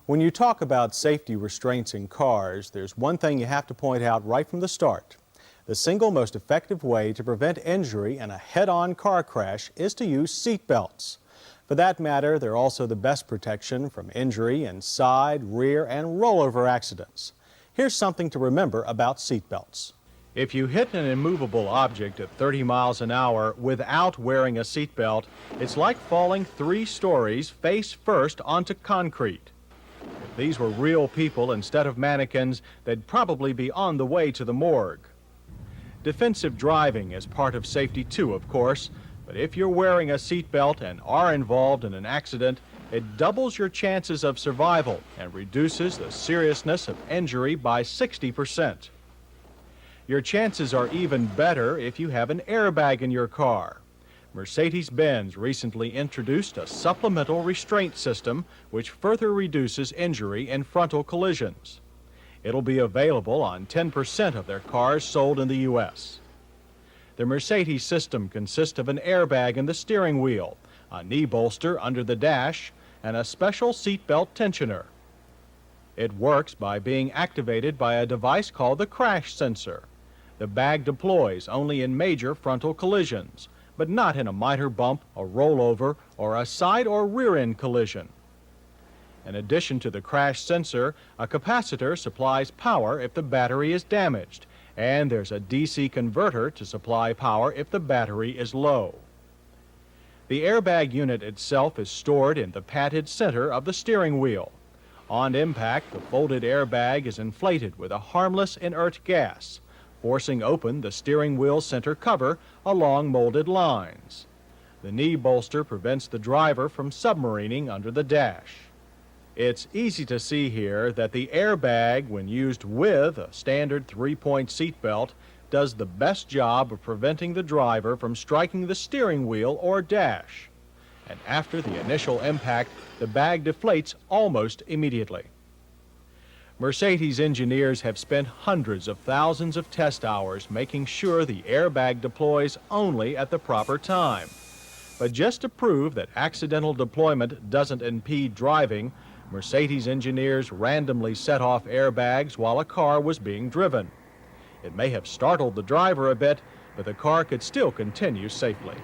When you talk about safety restraints in cars, there's one thing you have to point out right from the start. The single most effective way to prevent injury in a head-on car crash is to use seat belts. For that matter, they're also the best protection from injury in side, rear, and rollover accidents. Here's something to remember about seat belts. If you hit an immovable object at 30 miles an hour without wearing a seat belt, it's like falling 3 stories face first onto concrete. If these were real people instead of mannequins, they'd probably be on the way to the morgue. Defensive driving is part of safety too, of course, but if you're wearing a seat belt and are involved in an accident, it doubles your chances of survival and reduces the seriousness of injury by 60%. Your chances are even better if you have an airbag in your car. Mercedes-Benz recently introduced a supplemental restraint system which further reduces injury in frontal collisions. It'll be available on 10% of their cars sold in the U.S. The Mercedes system consists of an airbag in the steering wheel, a knee bolster under the dash, and a special seatbelt tensioner. It works by being activated by a device called the crash sensor. The bag deploys only in major frontal collisions, but not in a minor bump, a rollover, or a side or rear end collision. In addition to the crash sensor, a capacitor supplies power if the battery is damaged, and there's a DC converter to supply power if the battery is low. The airbag unit itself is stored in the padded center of the steering wheel. On impact, the folded airbag is inflated with a harmless inert gas, forcing open the steering wheel center cover along molded lines. The knee bolster prevents the driver from submarining under the dash. It's easy to see here that the airbag, when used with a standard 3-point seatbelt, does the best job of preventing the driver from striking the steering wheel or dash. And after the initial impact, the bag deflates almost immediately. Mercedes engineers have spent hundreds of thousands of test hours making sure the airbag deploys only at the proper time. But just to prove that accidental deployment doesn't impede driving, Mercedes engineers randomly set off airbags while a car was being driven. It may have startled the driver a bit, but the car could still continue safely.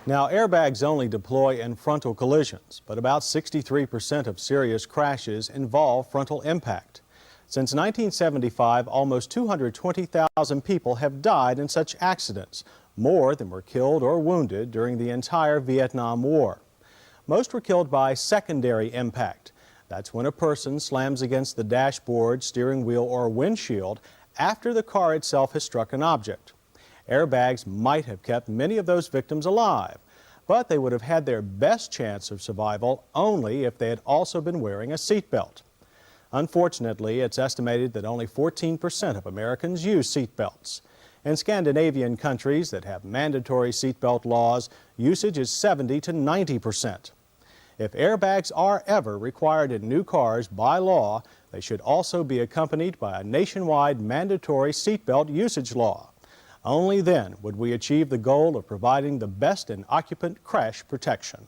Now, airbags only deploy in frontal collisions, but about 63% of serious crashes involve frontal impact. Since 1975, almost 220,000 people have died in such accidents, more than were killed or wounded during the entire Vietnam War. Most were killed by secondary impact. That's when a person slams against the dashboard, steering wheel, or windshield after the car itself has struck an object. Airbags might have kept many of those victims alive, but they would have had their best chance of survival only if they had also been wearing a seatbelt. Unfortunately, it's estimated that only 14% of Americans use seatbelts. In Scandinavian countries that have mandatory seatbelt laws, usage is 70 to 90%. If airbags are ever required in new cars by law, they should also be accompanied by a nationwide mandatory seatbelt usage law. Only then would we achieve the goal of providing the best in occupant crash protection.